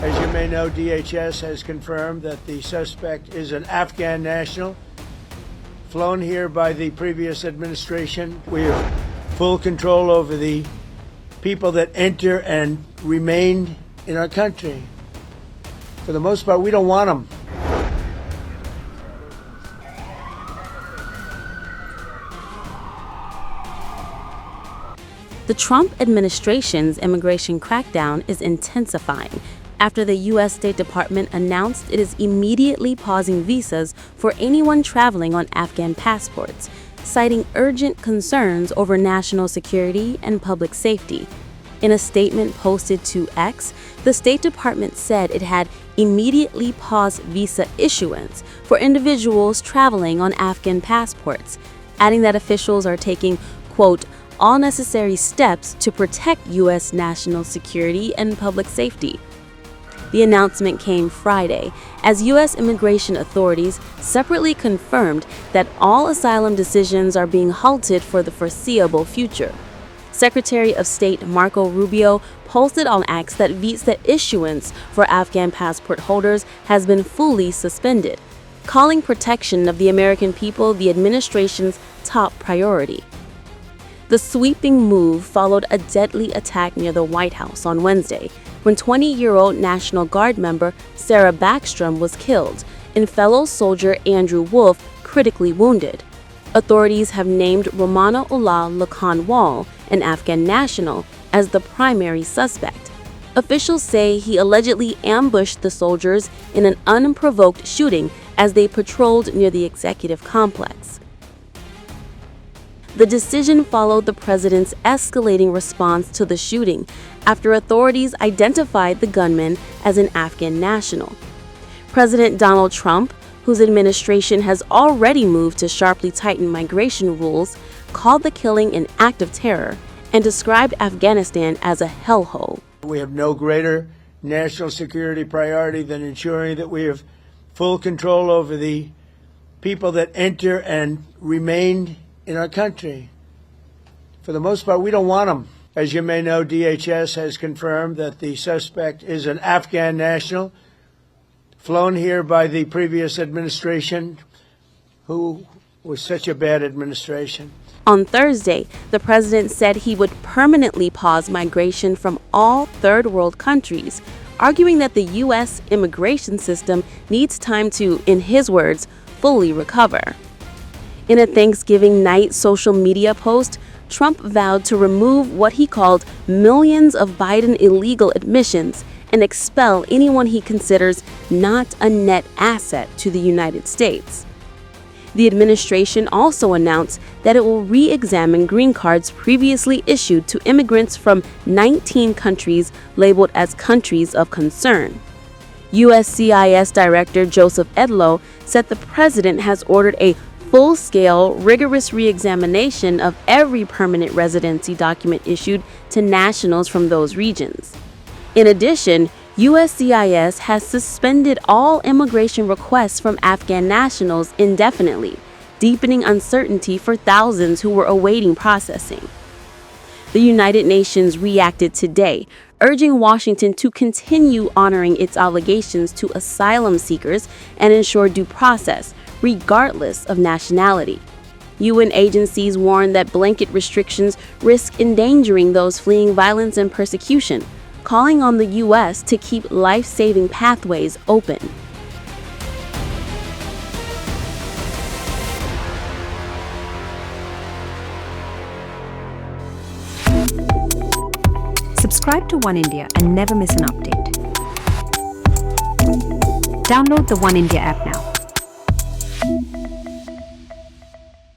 As you may know, DHS has confirmed that the suspect is an Afghan national flown here by the previous administration. We have full control over the people that enter and remain in our country. For the most part, we don't want them. The Trump administration's immigration crackdown is intensifying after the U.S. State Department announced it is immediately pausing visas for anyone traveling on Afghan passports, citing urgent concerns over national security and public safety. In a statement posted to X, the State Department said it had immediately paused visa issuance for individuals traveling on Afghan passports, adding that officials are taking, quote, all necessary steps to protect U.S. national security and public safety. The announcement came Friday as U.S. immigration authorities separately confirmed that all asylum decisions are being halted for the foreseeable future. Secretary of State Marco Rubio posted on X that visa issuance for Afghan passport holders has been fully suspended, calling protection of the American people the administration's top priority. The sweeping move followed a deadly attack near the White House on Wednesday, when 20-year-old National Guard member Sarah Backstrom was killed and fellow soldier Andrew Wolf critically wounded. Authorities have named Romana Ullah Lakanwal, an Afghan national, as the primary suspect. Officials say he allegedly ambushed the soldiers in an unprovoked shooting as they patrolled near the executive complex. The decision followed the president's escalating response to the shooting after authorities identified the gunman as an Afghan national. President Donald Trump, whose administration has already moved to sharply tighten migration rules, called the killing an act of terror and described Afghanistan as a hellhole. We have no greater national security priority than ensuring that we have full control over the people that enter and remain in our country. For the most part, we don't want them. As you may know, DHS has confirmed that the suspect is an Afghan national flown here by the previous administration, who was such a bad administration. On Thursday, the president said he would permanently pause migration from all third world countries, arguing that the U.S. immigration system needs time to, in his words, fully recover. In a Thanksgiving night social media post, Trump vowed to remove what he called millions of Biden illegal admissions and expel anyone he considers not a net asset to the United States. The administration also announced that it will re-examine green cards previously issued to immigrants from 19 countries labeled as countries of concern. USCIS Director Joseph Edlow said the president has ordered a full-scale, rigorous re-examination of every permanent residency document issued to nationals from those regions. In addition, USCIS has suspended all immigration requests from Afghan nationals indefinitely, deepening uncertainty for thousands who were awaiting processing. The United Nations reacted today, urging Washington to continue honoring its obligations to asylum seekers and ensure due process, regardless of nationality. UN agencies warn that blanket restrictions risk endangering those fleeing violence and persecution, calling on the U.S. to keep life-saving pathways open. Subscribe to OneIndia and never miss an update. Download the OneIndia app now.